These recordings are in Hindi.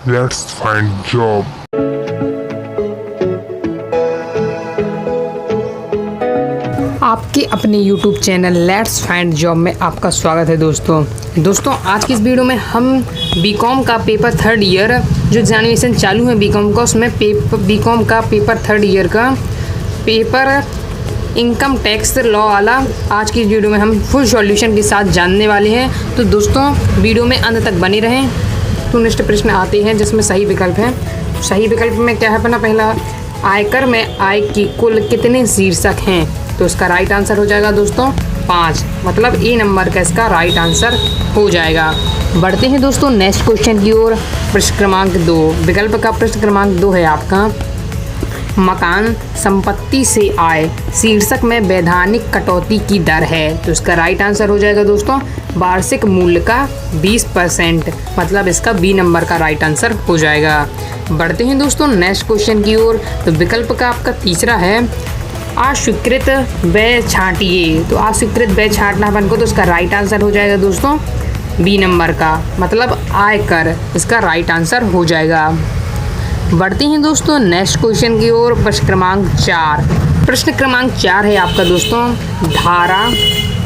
Let's find job. आपके अपने YouTube channel let's find job में आपका स्वागत है दोस्तों आज की इस वीडियो में हम बीकॉम का पेपर थर्ड ईयर जो एग्जामिनेशन चालू है बीकॉम का, उसमें बीकॉम का पेपर थर्ड ईयर का पेपर इनकम टैक्स लॉ वाला आज की वीडियो में हम फुल सॉल्यूशन के साथ जानने वाले हैं। तो दोस्तों वीडियो में अंत तक बने रहें। तो नेक्स्ट प्रश्न आते हैं जिसमें सही विकल्प है। सही विकल्प में क्या है अपना पहला, आयकर में आय की कुल कितने शीर्षक हैं? तो इसका राइट आंसर हो जाएगा दोस्तों 5, मतलब ए नंबर का इसका राइट आंसर हो जाएगा। बढ़ते हैं दोस्तों नेक्स्ट क्वेश्चन की ओर। प्रश्न क्रमांक 2, विकल्प का प्रश्न क्रमांक 2 है आपका, मकान संपत्ति से आय शीर्षक में वैधानिक कटौती की दर है। तो इसका राइट आंसर हो जाएगा दोस्तों वार्षिक मूल्य का 20%, मतलब इसका बी नंबर का राइट आंसर हो जाएगा। बढ़ते हैं दोस्तों नेक्स्ट क्वेश्चन की ओर। तो विकल्प का आपका तीसरा है, अस्वीकृत व्यय छांटिए। तो अस्वीकृत व्यय छांटना बन को, तो इसका राइट आंसर हो जाएगा दोस्तों बी नंबर का, मतलब आयकर, इसका राइट आंसर हो जाएगा। बढ़ते हैं दोस्तों नेक्स्ट क्वेश्चन की ओर। प्रश्न क्रमांक 4। प्रश्न क्रमांक 4 है आपका दोस्तों,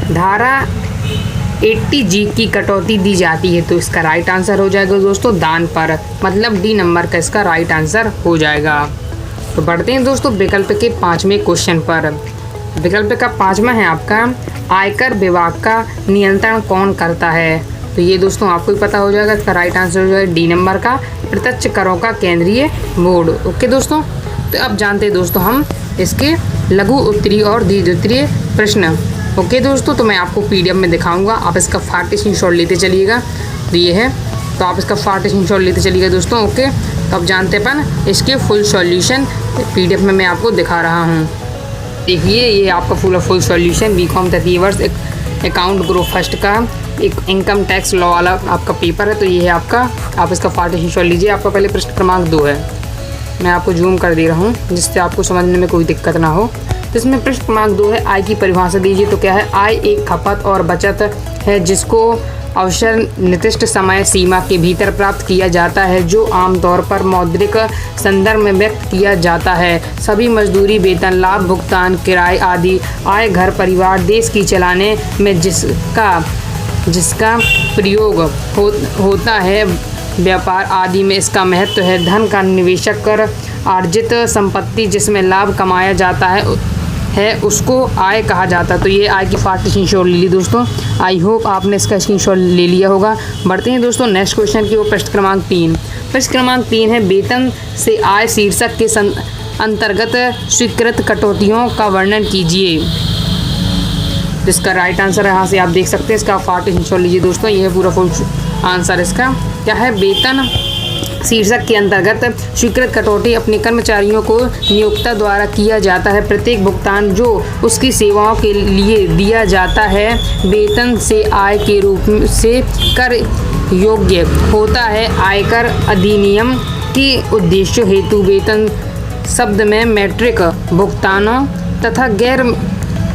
धारा 80G की कटौती दी जाती है। तो इसका राइट आंसर हो जाएगा दोस्तों दान पर, मतलब डी नंबर का इसका राइट आंसर हो जाएगा। तो बढ़ते हैं दोस्तों विकल्प के 5वें क्वेश्चन पर। विकल्प का 5वां है आपका, आयकर विभाग का नियंत्रण कौन करता है? तो ये दोस्तों आपको ही पता हो जाएगा, इसका राइट आंसर हो जाएगा डी नंबर का प्रत्यक्ष करों का केंद्रीय बोर्ड। ओके दोस्तों, तो अब जानते हैं दोस्तों हम इसके लघु उत्तरीय और दीर्घ उत्तरीय प्रश्न। ओके दोस्तों, तो मैं आपको पीडीएफ में दिखाऊंगा, आप इसका फास्ट स्क्रीनशॉट लेते चलिएगा। तो ये है, तो आप इसका फास्ट स्क्रीनशॉट लेते चलिएगा दोस्तों। ओके, तो अब जानते अपन इसके फुल सॉल्यूशन पीडीएफ में मैं आपको दिखा रहा हूँ। देखिए ये आपका फुल सॉल्यूशन बीकॉम तृतीय वर्ष अकाउंट ग्रुप फर्स्ट का एक इनकम टैक्स लॉ वाला आपका पेपर है। तो ये है आपका, आप इसका फास्ट स्क्रीनशॉट लीजिए। आपका पहले प्रश्न क्रमांक 2 है, मैं आपको जूम कर दे रहा हूँ जिससे आपको समझने में कोई दिक्कत ना हो। तो इसमें प्रश्न क्रमांक 2 है, आय की परिभाषा दीजिए। तो क्या है, आय एक खपत और बचत है जिसको अवसर निर्दिष्ट समय सीमा के भीतर प्राप्त किया जाता है, जो आमतौर पर मौद्रिक संदर्भ में व्यक्त किया जाता है। सभी मजदूरी, वेतन, लाभ, भुगतान, किराए आदि आय घर परिवार देश की चलाने में जिसका प्रयोग होता है, व्यापार आदि में इसका महत्व है। धन का निवेशक कर अर्जित संपत्ति जिसमें लाभ कमाया जाता है उसको आय कहा जाता है। तो ये आय की फास्ट स्क्रीनशॉट ले ली दोस्तों। आई होप आपने इसका स्क्रीनशॉट ले लिया होगा। बढ़ते हैं दोस्तों नेक्स्ट क्वेश्चन की ओर। प्रश्न क्रमांक 3। प्रश्न क्रमांक 3 है, वेतन से आय शीर्षक के अंतर्गत स्वीकृत कटौतियों का वर्णन कीजिए। जिसका राइट आंसर है, यहाँ से आप देख सकते हैं, इसका फास्ट स्क्रीनशॉट लीजिए दोस्तों। ये है पूरा फुल आंसर इसका। क्या है, वेतन शीर्षक के अंतर्गत स्वीकृत कटौती अपने कर्मचारियों को नियोक्ता द्वारा किया जाता है। प्रत्येक भुगतान जो उसकी सेवाओं के लिए दिया जाता है वेतन से आय के रूप से कर योग्य होता है। आयकर अधिनियम के उद्देश्य हेतु वेतन शब्द में मैट्रिक भुगतानों तथा गैर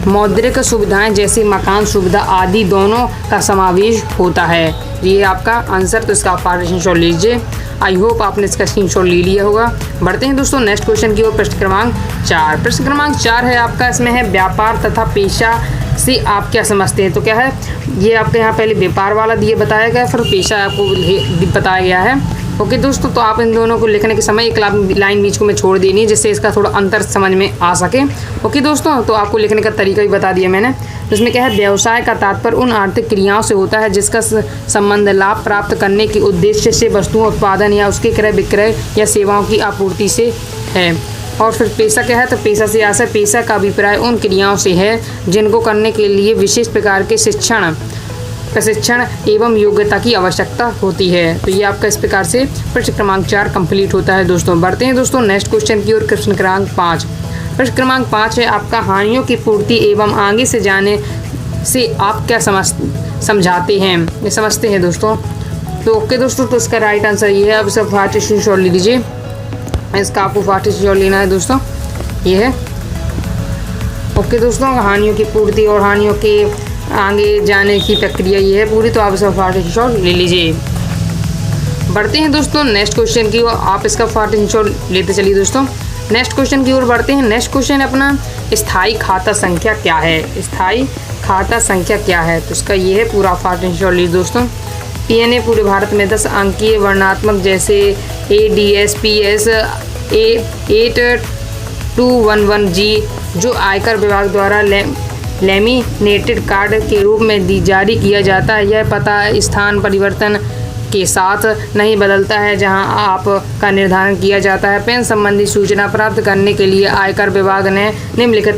मौद्रिक सुविधाएं जैसे मकान सुविधा आदि दोनों का समावेश होता है। ये आपका आंसर, तो इसका फास्ट स्क्रीनशॉट लीजिए। आई होप आपने इसका स्क्रीनशॉट ले लिया होगा। बढ़ते हैं दोस्तों नेक्स्ट क्वेश्चन की ओर। प्रश्न क्रमांक 4। प्रश्न क्रमांक 4 है आपका, इसमें है व्यापार तथा पेशा से आप क्या समझते हैं? तो क्या है, ये आपके यहाँ पहले व्यापार वाला दिए बताया गया, फिर पेशा आपको बताया गया है। ओके दोस्तों, तो आप इन दोनों को लिखने के समय एक लाइन बीच को में छोड़ देनी है जिससे इसका थोड़ा अंतर समझ में आ सके। ओके दोस्तों, तो आपको लिखने का तरीका भी बता दिया मैंने। तो इसमें क्या है, व्यवसाय का तात्पर्य उन आर्थिक क्रियाओं से होता है जिसका संबंध लाभ प्राप्त करने के उद्देश्य से वस्तुओं उत्पादन या उसके क्रय विक्रय या सेवाओं की आपूर्ति से है। और फिर पेशा क्या है, तो पेशा से आशय, पेशा का अभिप्राय उन क्रियाओं से है जिनको करने के लिए विशेष प्रकार के प्रशिक्षण एवं योग्यता की आवश्यकता होती है। तो ये आपका इस प्रकार से प्रश्न क्रमांक 4 कंप्लीट होता है दोस्तों। बढ़ते हैं दोस्तों नेक्स्ट क्वेश्चन की ओर। प्रश्न क्रमांक 5। प्रश्न क्रमांक 5 है आपका, हानियों की पूर्ति एवं आगे से जाने से आप क्या समझाते हैं, ये समझते हैं दोस्तों। तो ओके दोस्तों, तो इसका राइट आंसर ये है। अब सब फास्ट स्क्रीनशॉट ले लीजिए, इसका आपको फास्ट स्क्रीनशॉट लेना है दोस्तों। ये है ओके दोस्तों, हानियों की पूर्ति और हानियों के आगे जाने की प्रक्रिया ये है पूरी। तो आप इसका फास्ट स्क्रीनशॉट ले लीजिए। बढ़ते हैं दोस्तों नेक्स्ट क्वेश्चन की ओर। आप इसका फास्ट स्क्रीनशॉट लेते चलिए दोस्तों। नेक्स्ट क्वेश्चन की ओर बढ़ते हैं। नेक्स्ट क्वेश्चन अपना स्थायी खाता संख्या क्या है, स्थायी खाता संख्या क्या है, तो इसका ये है पूरा फास्ट स्क्रीनशॉट लीजिए दोस्तों। पीएनए पूरे भारत में 10 अंकीय वर्णात्मक जैसे ADSPS 8211G जो आयकर विभाग द्वारा लैमिनेटेड कार्ड के रूप में जारी किया जाता है। यह पता स्थान परिवर्तन के साथ नहीं बदलता है जहां आप का निर्धारण किया जाता है। पैन संबंधी सूचना प्राप्त करने के लिए आयकर विभाग ने निम्नलिखित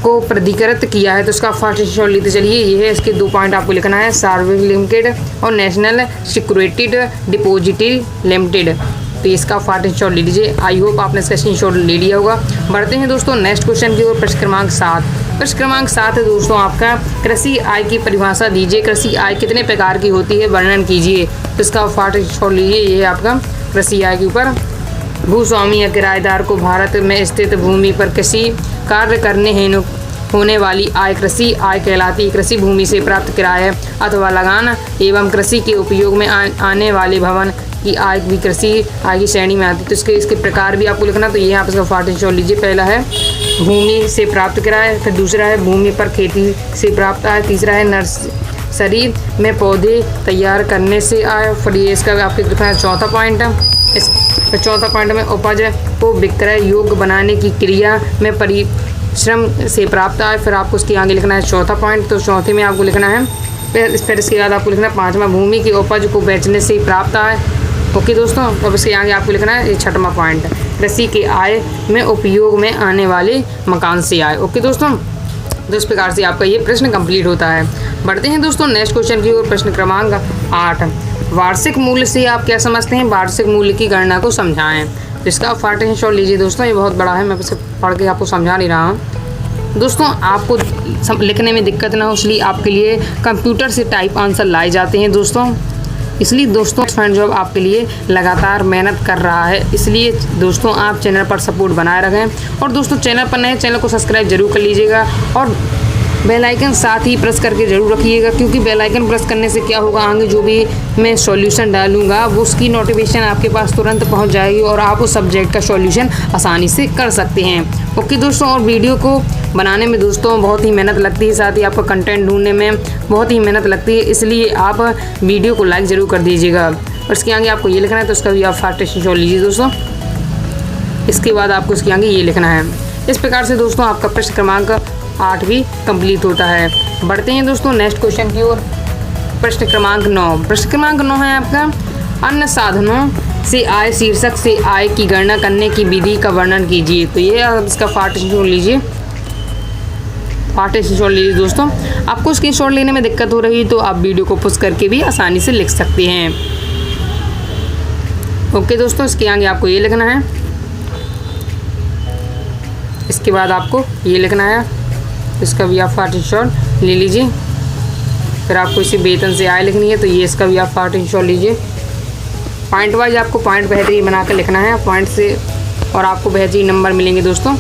को प्राधिकृत किया है, तो इसका फास्ट स्क्रीनशॉट लेते चलिए। ये है, इसके 2 पॉइंट आपको लिखना है, सार्वजनिक लिमिटेड और नेशनल सिक्योरिटी डिपॉजिटरी लिमिटेड। तो इसका फास्ट स्क्रीनशॉट ले लीजिए। आई होप आपने इसका स्क्रीनशॉट ले लिया होगा। बढ़ते हैं दोस्तों नेक्स्ट क्वेश्चन की ओर। प्रश्न क्रमांक 7। प्रश्न क्रमांक 7 है दोस्तों आपका, कृषि आय की परिभाषा दीजिए। कृषि आय कितने प्रकार की होती है, वर्णन कीजिए। तो इसका फास्ट स्क्रीनशॉट लीजिए। ये है आपका कृषि आय के ऊपर। भूस्वामी या किराएदार को भारत में स्थित भूमि पर कृषि कार्य करने हेतु होने वाली आय कृषि आय कहलाती है। कृषि भूमि से प्राप्त किराया अथवा लगान एवं कृषि के उपयोग में आने वाले भवन की आय भी कृषि आय की श्रेणी में आती है। तो इसके प्रकार भी आपको लिखना, तो ये आप इसका फास्ट स्क्रीनशॉट लीजिए। पहला है भूमि से प्राप्त किराया, फिर दूसरा है भूमि पर खेती से प्राप्त आय, तीसरा है नर्सरी में पौधे तैयार करने से आय, फिर ये इसका आपके लिखना है चौथा पॉइंट। इस चौथा पॉइंट में उपज को विक्रय योग्य बनाने की क्रिया में परिश्रम से प्राप्त आय, फिर आपको उसके आगे लिखना है चौथा पॉइंट। तो चौथे में आपको लिखना है, फिर इसके बाद आपको लिखना है 5वां भूमि की उपज को बेचने से प्राप्त आय। ओके दोस्तों, अब इसके आगे आपको लिखना है ये 6वां पॉइंट, कृषि के आय में उपयोग में आने वाले मकान से आय। ओके दोस्तों, तो इस प्रकार से आपका ये प्रश्न कंप्लीट होता है। बढ़ते हैं दोस्तों नेक्स्ट क्वेश्चन की ओर। प्रश्न क्रमांक 8। वार्षिक मूल्य से आप क्या समझते हैं, वार्षिक मूल्य की गणना को समझाएं। तो इसका फास्ट स्क्रीनशॉट लीजिए दोस्तों। ये बहुत बड़ा है, मैं इसे पढ़ के आपको समझा नहीं रहा हूँ दोस्तों। आपको लिखने में दिक्कत ना हो इसलिए आपके लिए कंप्यूटर से टाइप आंसर लाए जाते हैं दोस्तों। इसलिए दोस्तों फ्रेंड जॉब आपके लिए लगातार मेहनत कर रहा है, इसलिए दोस्तों आप चैनल पर सपोर्ट बनाए रखें। और दोस्तों चैनल पर नए, चैनल को सब्सक्राइब जरूर कर लीजिएगा और बेल आइकन साथ ही प्रेस करके ज़रूर रखिएगा, क्योंकि बेल आइकन प्रेस करने से क्या होगा, आगे जो भी मैं सॉल्यूशन डालूंगा वो उसकी नोटिफिकेशन आपके पास तुरंत पहुंच जाएगी और आप उस सब्जेक्ट का सॉल्यूशन आसानी से कर सकते हैं। ओके दोस्तों, और वीडियो को बनाने में दोस्तों बहुत ही मेहनत लगती है, साथ ही आपका कंटेंट ढूंढने में बहुत ही मेहनत लगती है, इसलिए आप वीडियो को लाइक ज़रूर कर दीजिएगा। और इसके आगे आपको ये लिखना है, तो उसका भी आप फास्ट स्क्रीनशॉट लीजिए दोस्तों। इसके बाद आपको इसके आगे ये लिखना है। इस प्रकार से दोस्तों आपका प्रश्न क्रमांक 8 भी कंप्लीट होता है। बढ़ते हैं दोस्तों नेक्स्ट क्वेश्चन की ओर। प्रश्न क्रमांक 9। प्रश्न क्रमांक 9 है आपका, अन्य साधनों से आय शीर्षक से आय की गणना करने की विधि का वर्णन कीजिए। तो ये आप इसका फास्ट स्क्रीनशॉट लीजिए। फास्ट स्क्रीनशॉट लीजिए दोस्तों। आपको स्क्रीनशॉट लेने में दिक्कत हो रही है तो आप वीडियो को पॉज करके भी आसानी से लिख सकते हैं। ओके दोस्तों, इसके आगे आपको ये लिखना है। इसके बाद आपको ये लिखना है, इसका भी आप फास्ट स्क्रीनशॉट ले लीजिए। फिर आपको इसी वेतन से आय लिखनी है, तो ये इसका भी आप फास्ट स्क्रीनशॉट लीजिए। पॉइंट वाइज आपको पॉइंट बेहतरीन बना कर लिखना है पॉइंट से, और आपको बेहतरीन नंबर मिलेंगे दोस्तों।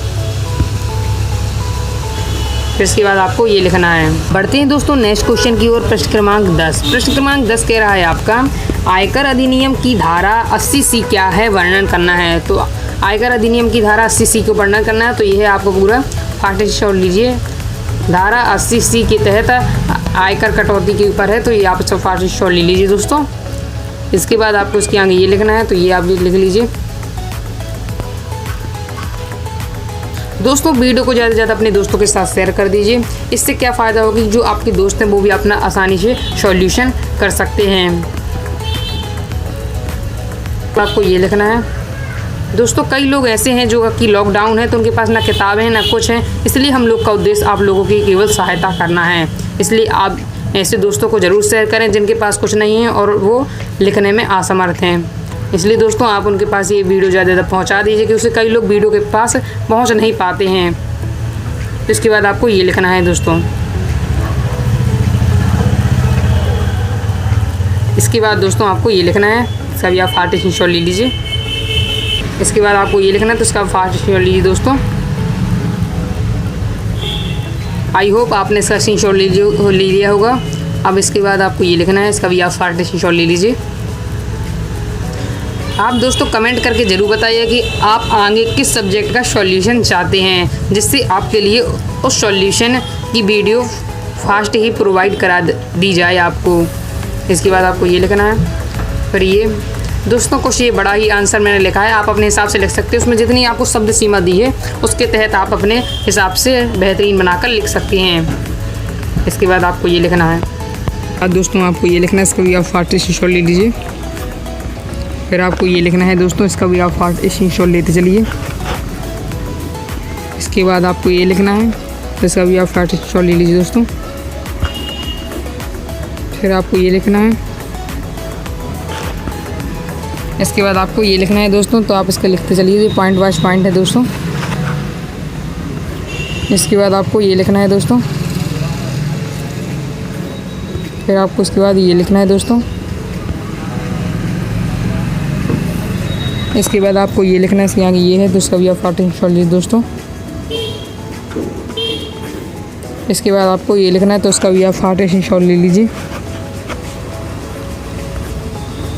फिर इसके बाद आपको ये लिखना है। बढ़ते हैं दोस्तों नेक्स्ट क्वेश्चन की ओर। प्रश्न क्रमांक 10। प्रश्न क्रमांक 10 कह रहा है आपका, आयकर अधिनियम की धारा 80C क्या है, वर्णन करना है। तो आयकर अधिनियम की धारा 80C को वर्णन करना है, तो ये है आपको पूरा फास्ट स्क्रीनशॉट लीजिए। धारा 80C के तहत आयकर कटौती के ऊपर है, तो ये आप सब फास्ट स्क्रीनशॉट ले लीजिए दोस्तों। इसके बाद आपको इसके आगे ये लिखना है, तो ये आप लिख लीजिए दोस्तों। वीडियो को ज़्यादा से ज़्यादा अपने दोस्तों के साथ शेयर कर दीजिए। इससे क्या फ़ायदा होगा कि जो आपके दोस्त हैं वो भी अपना आसानी से सॉल्यूशन कर सकते हैं। तो आपको ये लिखना है दोस्तों। कई लोग ऐसे हैं जो कि लॉकडाउन है तो उनके पास ना किताबें हैं ना कुछ हैं, इसलिए हम लोग का उद्देश्य आप लोगों की केवल सहायता करना है। इसलिए आप ऐसे दोस्तों को ज़रूर शेयर करें जिनके पास कुछ नहीं है और वो लिखने में असमर्थ हैं। इसलिए दोस्तों आप उनके पास ये वीडियो ज़्यादा ज़्यादा पहुंचा दीजिए, क्योंकि कई लोग वीडियो के पास पहुंच नहीं पाते हैं। इसके बाद आपको ये लिखना है दोस्तों। इसके बाद दोस्तों आपको ये लिखना है, इसका भी आप फास्ट स्क्रीनशॉट ले लीजिए। इसके बाद आपको ये लिखना है, तो इसका फास्ट स्क्रीनशॉट लीजिए दोस्तों। आई होप आपने इसका स्क्रीनशॉट ले लिया होगा। अब इसके बाद आपको ये लिखना है, इसका भी आप फास्ट स्क्रीनशॉट ले लीजिए। आप दोस्तों कमेंट करके ज़रूर बताइए कि आप आगे किस सब्जेक्ट का सॉल्यूशन चाहते हैं, जिससे आपके लिए उस सॉल्यूशन की वीडियो फास्ट ही प्रोवाइड करा दी जाए आपको। इसके बाद आपको ये लिखना है। फिर ये दोस्तों कुछ ये बड़ा ही आंसर मैंने लिखा है, आप अपने हिसाब से लिख सकते हैं। उसमें जितनी आपको शब्द सीमा दी है उसके तहत आप अपने हिसाब से बेहतरीन बनाकर लिख सकते हैं। इसके बाद आपको ये लिखना है। अब दोस्तों आपको ये लिखना है, इसका भी आप फास्ट स्क्रीनशॉट ले लीजिए। फिर आपको ये लिखना है दोस्तों, इसका भी आप फास्ट स्क्रीनशॉट लेते चलिए। इसके बाद आपको ये लिखना है, तो इसका भी आप फास्ट स्क्रीनशॉट ले लीजिए दोस्तों। फिर आपको ये लिखना है। इसके बाद आपको ये लिखना है दोस्तों, तो आप इसका लिखते चलिए, ये पॉइंट वाइज पॉइंट है दोस्तों। इसके बाद आपको ये लिखना है दोस्तों। फिर आपको उसके बाद ये लिखना है दोस्तों। इसके बाद आपको ये लिखना है, इसके आगे ये है तो इसका भी आप फास्ट स्क्रीनशॉट लीजिए दोस्तों। इसके बाद आपको ये लिखना है, तो उसका भी आप फास्ट स्क्रीनशॉट ले लीजिए।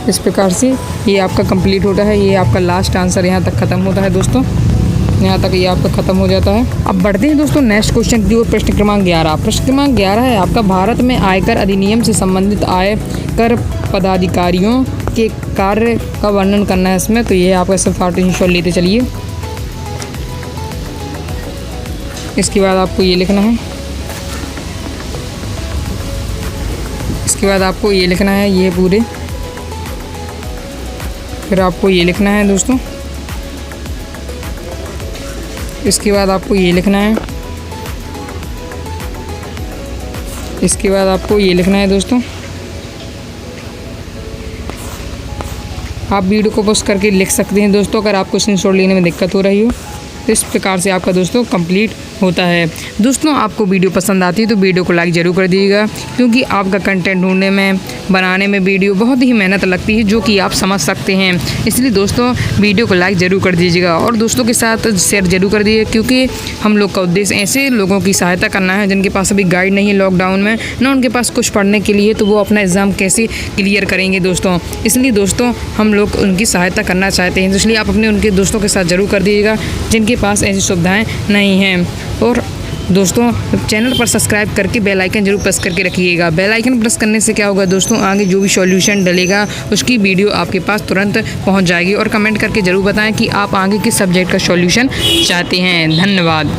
इस प्रकार से ये आपका कंप्लीट होता है। ये आपका लास्ट आंसर यहाँ तक ख़त्म होता है दोस्तों, यहाँ तक ये आपका ख़त्म हो जाता है। अब बढ़ते हैं दोस्तों नेक्स्ट क्वेश्चन की ओर। प्रश्न क्रमांक 11। प्रश्न क्रमांक 11 है आपका, भारत में आयकर अधिनियम से संबंधित आयकर पदाधिकारियों के कार्य का वर्णन करना है इसमें। तो ये आपका सब फास्ट स्क्रीनशॉट लेते चलिए। इसके बाद आपको ये लिखना है। इसके बाद आपको ये लिखना है ये पूरे। फिर आपको ये लिखना है दोस्तों। इसके बाद आपको ये लिखना है। इसके बाद आपको ये लिखना है दोस्तों। आप वीडियो को पॉज करके लिख सकते हैं दोस्तों, अगर आपको स्क्रीनशॉट लेने में दिक्कत हो रही हो। तो इस प्रकार से आपका दोस्तों कंप्लीट होता है। दोस्तों आपको वीडियो पसंद आती है तो वीडियो को लाइक ज़रूर कर दीजिएगा, क्योंकि आपका कंटेंट ढूंढने में बनाने में वीडियो बहुत ही मेहनत लगती है, जो कि आप समझ सकते हैं। इसलिए दोस्तों वीडियो को लाइक ज़रूर कर दीजिएगा और दोस्तों के साथ शेयर ज़रूर कर दीजिए, क्योंकि हम लोग का उद्देश्य ऐसे लोगों की सहायता करना है जिनके पास अभी गाइड नहीं है लॉकडाउन में, ना उनके पास कुछ पढ़ने के लिए, तो वो अपना एग्ज़ाम कैसे क्लियर करेंगे दोस्तों। इसलिए दोस्तों हम लोग उनकी सहायता करना चाहते हैं, तो इसलिए आप अपने उनके दोस्तों के साथ ज़रूर कर दीजिएगा जिनके पास ऐसी सुविधाएँ नहीं हैं। और दोस्तों चैनल पर सब्सक्राइब करके बेल आइकन जरूर प्रेस करके रखिएगा। बेल आइकन प्रेस करने से क्या होगा दोस्तों, आगे जो भी सॉल्यूशन डलेगा उसकी वीडियो आपके पास तुरंत पहुंच जाएगी। और कमेंट करके ज़रूर बताएं कि आप आगे किस सब्जेक्ट का सॉल्यूशन चाहते हैं। धन्यवाद।